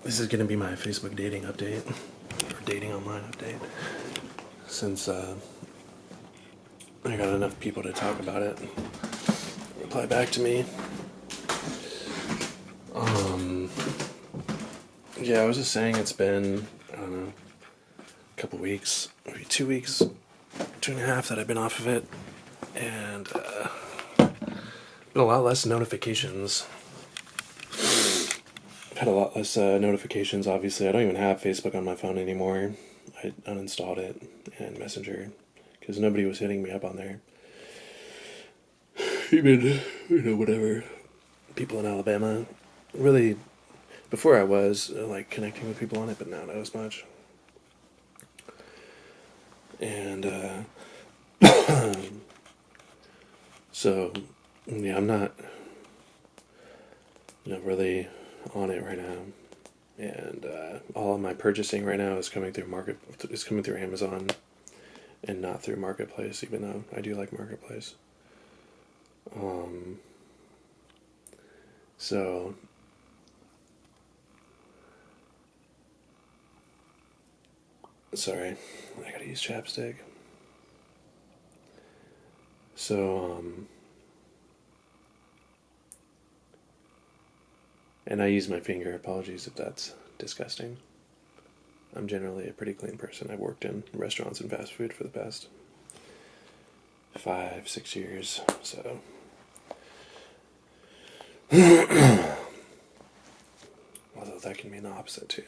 This is gonna be my Facebook dating update, or dating online update, since I got enough people to talk about it. Reply back to me. Yeah, I was just saying it's been, I don't know, a couple weeks, maybe 2 weeks, 2.5 that I've been off of it, and been a lot less notifications. I've had a lot less notifications, obviously. I don't even have Facebook on my phone anymore. I uninstalled it and Messenger because nobody was hitting me up on there. Even, whatever. People in Alabama. Really, before I was, like, connecting with people on it, but now not as much. And, so, yeah, I'm not, really on it right now. And all of my purchasing right now is coming through Amazon and not through Marketplace, even though I do like Marketplace. So sorry, I gotta use chapstick. So and I use my finger. Apologies if that's disgusting. I'm generally a pretty clean person. I've worked in restaurants and fast food for the past 5-6 years, so although that can mean the opposite too.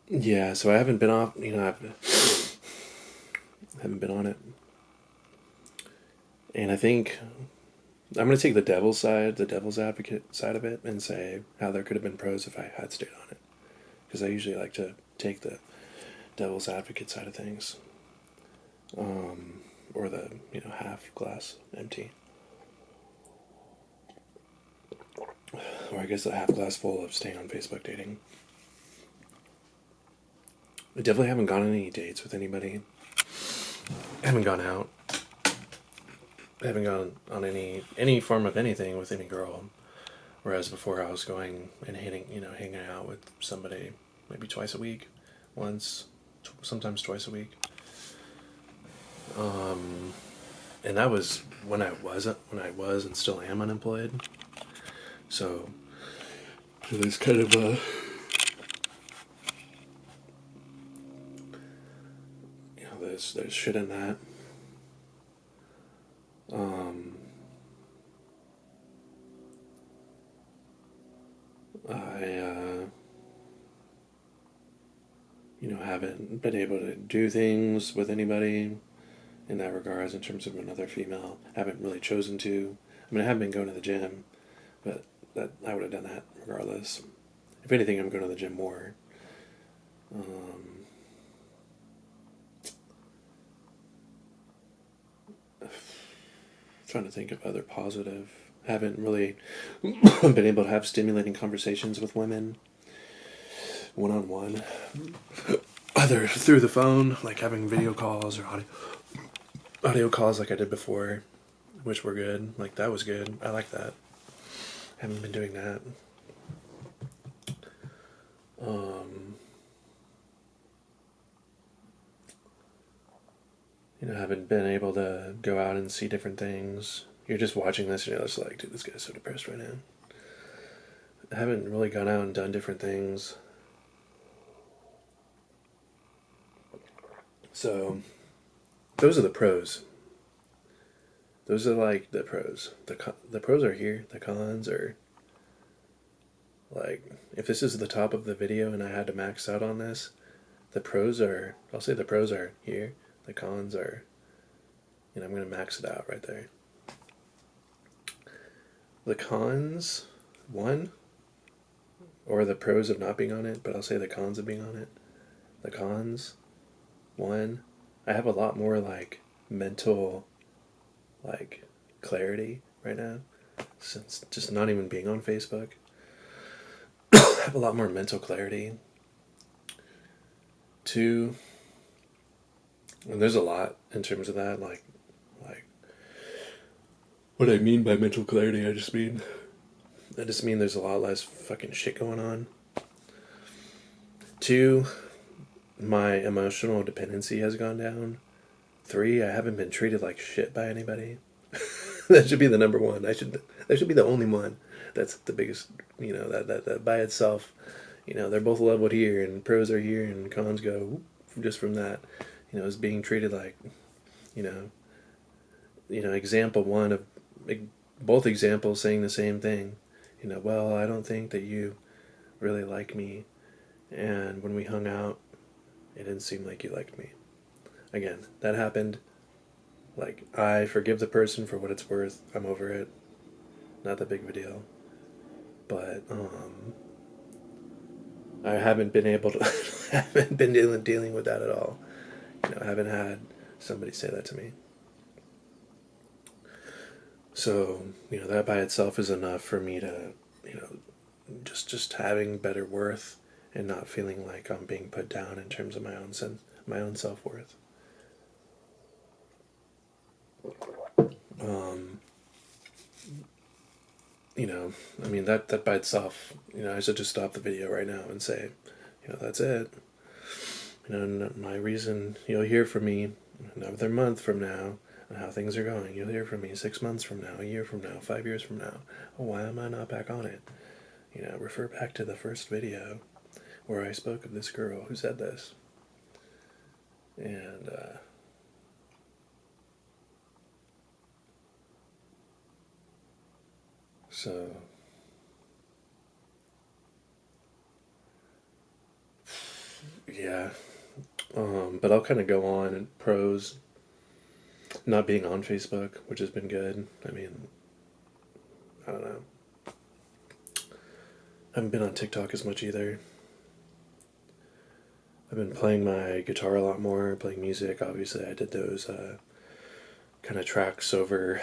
Yeah, so I haven't been off, I haven't been on it. And I think I'm going to take the devil's advocate side of it and say how there could have been pros if I had stayed on it. Because I usually like to take the devil's advocate side of things. Or the, half glass empty. Or I guess the half glass full of staying on Facebook dating. I definitely haven't gone on any dates with anybody. I haven't gone out. I haven't gone on any form of anything with any girl. Whereas before I was going and hanging out with somebody maybe twice a week, sometimes twice a week. And that was when I was and still am unemployed. So there's kind of there's shit in that. I haven't been able to do things with anybody in that regards in terms of another female. I haven't really chosen to. I mean, I have been going to the gym, but that I would have done that regardless. If anything, I'm going to the gym more. Trying to think of other positive. Haven't really been able to have stimulating conversations with women one-on-one. Either through the phone, like having video calls, or audio calls like I did before, which were good. Like, that was good. I like that. Haven't been doing that. Haven't been able to go out and see different things. You're just watching this and you're just like, dude, this guy's so depressed right now. I haven't really gone out and done different things. So, those are the pros. Those are like the pros. The pros are here. The cons are, like, if this is the top of the video and I had to max out on this, I'll say the pros are here. The cons are, I'm going to max it out right there. The cons, or the pros of not being on it, but I'll say the cons of being on it. The cons, I have a lot more, mental, clarity right now, since just not even being on Facebook. I have a lot more mental clarity. 2, and there's a lot in terms of that, like what I mean by mental clarity, I just mean I just mean there's a lot less fucking shit going on. 2, my emotional dependency has gone down. 3, I haven't been treated like shit by anybody. That should be the number one. That should be the only one. That's the biggest, that by itself, they're both leveled here, and pros are here, and cons go just from that, is being treated like, example one of both examples saying the same thing. Well, I don't think that you really like me, and when we hung out, it didn't seem like you liked me. Again, that happened. Like, I forgive the person for what it's worth. I'm over it. Not that big of a deal. But, I haven't been able to, haven't been dealing with that at all. I haven't had somebody say that to me. So, that by itself is enough for me to, just having better worth and not feeling like I'm being put down in terms of my own self-worth. That by itself, I should just stop the video right now and say, that's it. My reason, you'll hear from me another month from now on how things are going. You'll hear from me 6 months from now, a year from now, 5 years from now. Oh, why am I not back on it? Refer back to the first video where I spoke of this girl who said this. And, so, yeah, but I'll kind of go on and pros, not being on Facebook, which has been good. I mean, I don't know. I haven't been on TikTok as much either. I've been playing my guitar a lot more, playing music. Obviously, I did those, kind of tracks over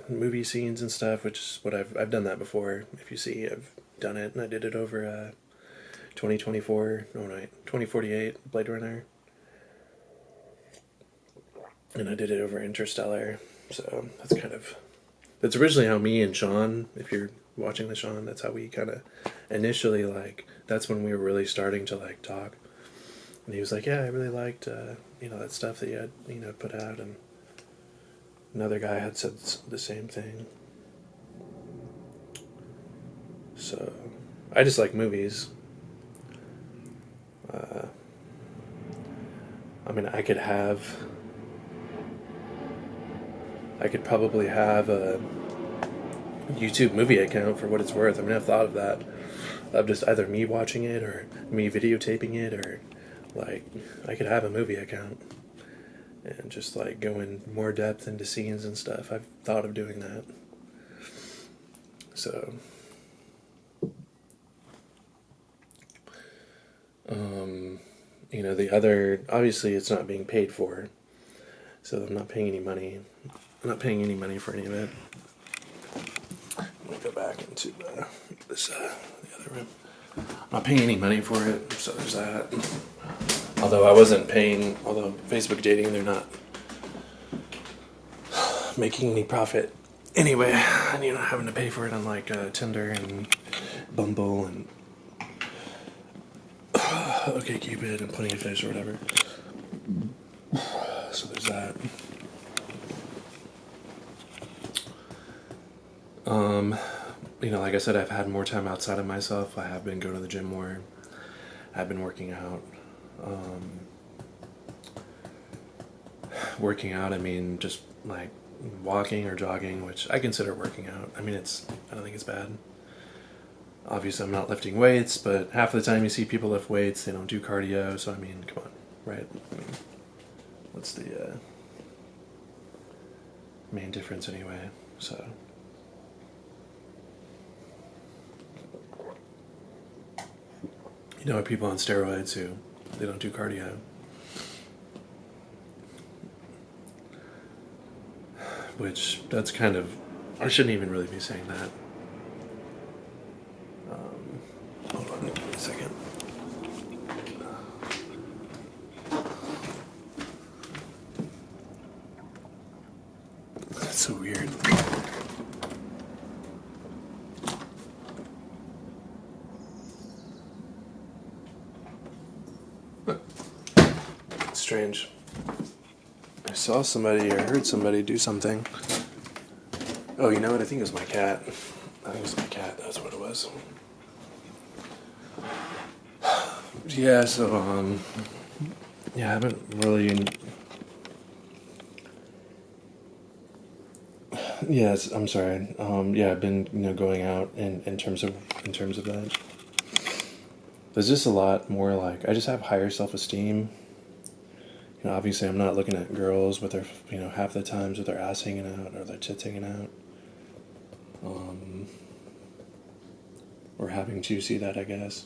movie scenes and stuff, which is what I've done that before. If you see, I've done it, and I did it over 2048 Blade Runner, and I did it over Interstellar. So that's originally how me and Sean, if you're watching the Sean, that's how we kind of initially, that's when we were really starting to talk. And he was like, yeah, I really liked that stuff that you had put out, and another guy had said the same thing. So, I just like movies. I could probably have a YouTube movie account for what it's worth. I've thought of that. Of just either me watching it or me videotaping it, or I could have a movie account and just go in more depth into scenes and stuff. I've thought of doing that. So, the other, obviously it's not being paid for, so I'm not paying any money. I'm not paying any money for any of it. Let me go back into the other room. I'm not paying any money for it, so there's that. Although Facebook dating, they're not making any profit anyway, and you're not having to pay for it on Tinder and Bumble and OkCupid and Plenty of Fish or whatever. So there's that. Like I said, I've had more time outside of myself. I have been going to the gym more. I've been working out. Just walking or jogging, which I consider working out. I don't think it's bad. Obviously, I'm not lifting weights, but half the time you see people lift weights, they don't do cardio, so come on, right? What's the main difference anyway? So, people on steroids who they don't do cardio. Which, that's I shouldn't even really be saying that. Hold on, give me a second. That's so weird. strange. I saw somebody or heard somebody do something. Oh, you know what? I think it was my cat. I think it was my cat. That's what it was. Yeah, so, yeah, I haven't really... Yes, I'm sorry. Yeah, I've been, going out in terms of that. There's just a lot more, like, I just have higher self-esteem. Obviously I'm not looking at girls with their, half the times with their ass hanging out or their tits hanging out. Or having to see that, I guess.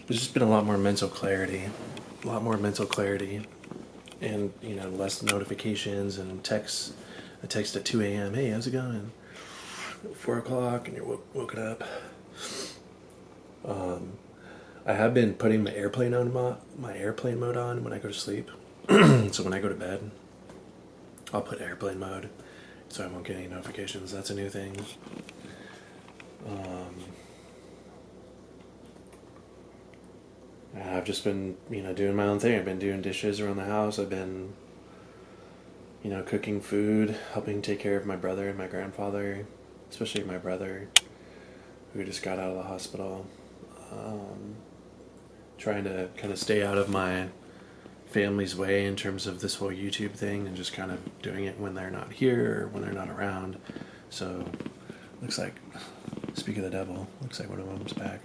There's just been a lot more mental clarity. And, less notifications and texts. A text at 2 a.m. Hey, how's it going? 4 o'clock and you're woken up. I have been putting my airplane mode on when I go to sleep. So when I go to bed, I'll put airplane mode so I won't get any notifications. That's a new thing. I've just been, doing my own thing. I've been doing dishes around the house. I've been, cooking food, helping take care of my brother and my grandfather, especially my brother, who just got out of the hospital. Trying to kind of stay out of my family's way in terms of this whole YouTube thing and just kind of doing it when they're not here or when they're not around. So, looks like, speak of the devil, looks like one of them's back.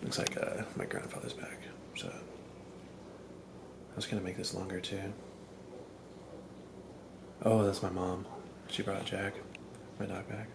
Looks like my grandfather's back. So, I was going to make this longer too. Oh, that's my mom. She brought Jack, my dog, back.